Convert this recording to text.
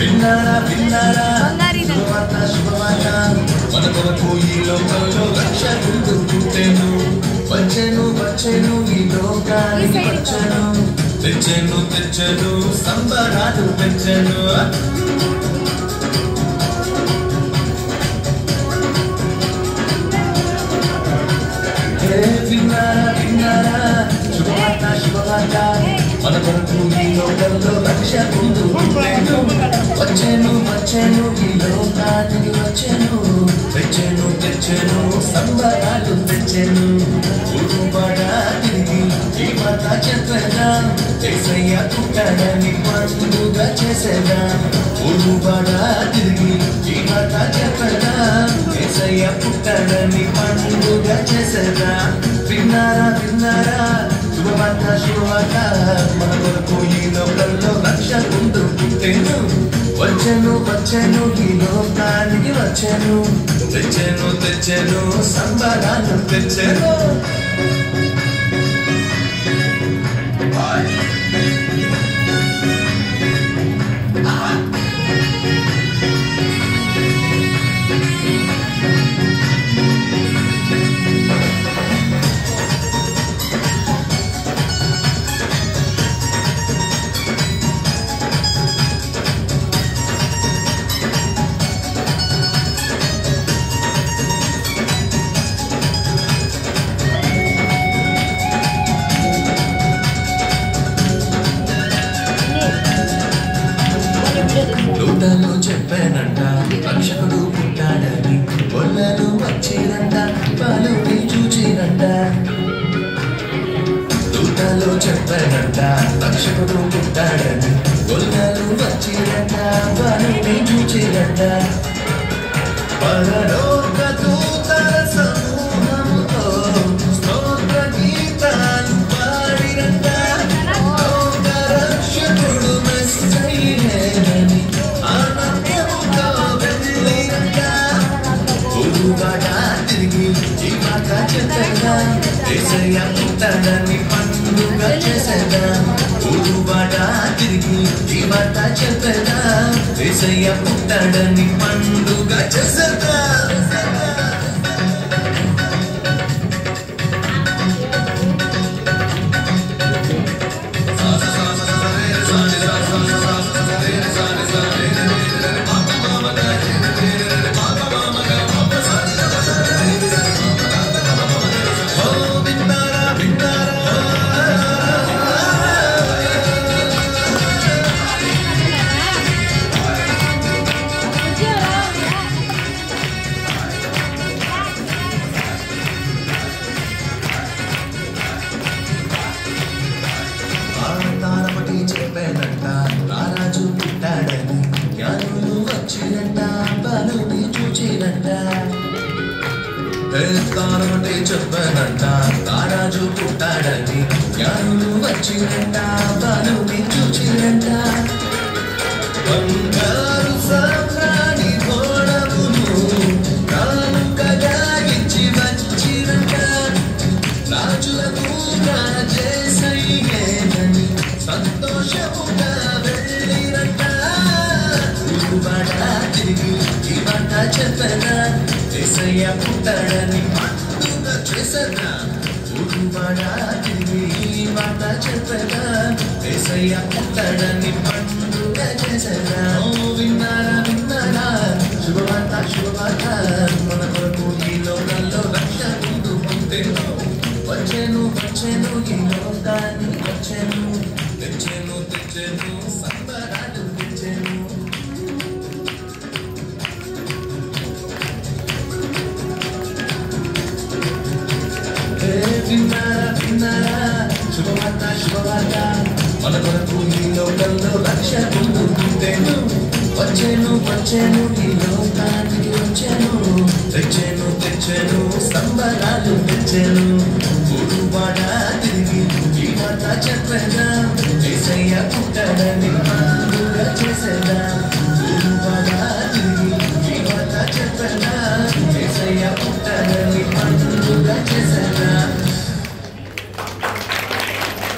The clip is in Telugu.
విన్నారా విన్నారా శుభవార్త శుభవార్త మన కొరకు ఈ లోకంలో రక్ష పుట్టెను వచ్చెను వచ్చెను ఈ లోకానికి వచ్చెను తెచ్చెను తెచ్చెను సంబరాలు తెచ్చెను విన్నారా విన్నారా శుభవార్త శుభవార్త మన కొరకు ఈ లోకంలో రక్ష పుట్టెను వచ్చెను వచ్చెను ఈ లోకానికి వచ్చెను తెచ్చెను తెచ్చెను సంబరాలు తెచ్చెను ఊరుబడా తిరిగి ఈ మాట చెప్పేదా యేసయ్య పుట్టాడని పండుగ చేసేదా ఊరుబడా తిరిగి ఈ మాట చెప్పేదా యేసయ్య పుట్టాడని పండుగ చేసేదా విన్నారా విన్నారా శుభవార్త శుభవార్త మన కొరకు ఈ లోకంలో రక్ష పుట్టెను వచ్చెను వచ్చెను ఈ లోకానికి వచ్చెను తెచ్చెను తెచ్చెను సంబరాలు తెచ్చెను లూటలో చెప్పానంట రక్షకుడు పుట్టాడని గొల్లలు వచ్చిరంట బాలుని చూచిరంట లూటలో చెప్పానంట రక్షకుడు పుట్టాడని గొల్లలు వచ్చిరంట బాలుని చూచిరంట పరలోక దూతల సమూహముతో స్తోత్ర గీతాలు పాడిరంట లోక రక్షకుడు మెస్సయ్యేనని తిరిగి ఈ మాట చెప్పేదా యేసయ్య పుట్టాడని పండుగ చేసేదా ఊరుబాట తిరిగి ఈ మాట చెప్పేదా యేసయ్య పుట్టాడని పండుగ చేసేదా చెప్పేదంట రారాజు పుట్టాడని జ్ఞానులు వచ్చిరంట బాలుని చూచిరంట తారమటే చెప్పేదంట రారాజు పుట్టాడని జ్ఞానులు వచ్చిరంట బాలుని చూచిరంట బంగారు సామ్రాణి గోడమును కానుకగా ఇచ్చి వచ్చిరంట రాజులకు రాజేసయ్యేనని సంతోషముగా వెళ్ళిరంట ఊరుబడా తిరిగి ఈ మాట చెప్పదా యేసయ్య పుట్టాడని పండుగ చేసేదా ఊరుబడా తిరిగి ఈ మాట చెప్పదా యేసయ్య పుట్టాడని పండుగ చేసేదా విన్నారా విన్నారా శుభవార్త శుభవార్త మన కొరకు ఈ లోకంలో రక్ష పుట్టెను వచ్చెను వచ్చెను ఈ లోకానికి వచ్చెను తెచ్చెను తెచ్చెను సంబరాలు తెచ్చెను విన్నారా విన్నారా శుభవార్త శుభవార్త మన కొరకు ఈ లోకంలో రక్ష పుట్టెను వచ్చెను వచ్చెను ఈ లోకానికి వచ్చెను వచ్చెను ఊరువాడ తిరిగి ఈ మాట చెప్పేదా యేసయ్య పుట్టాడని పండుగ చేసేదా ఊరువాడ తిరిగి ఈ మాట చెప్పేదా యేసయ్య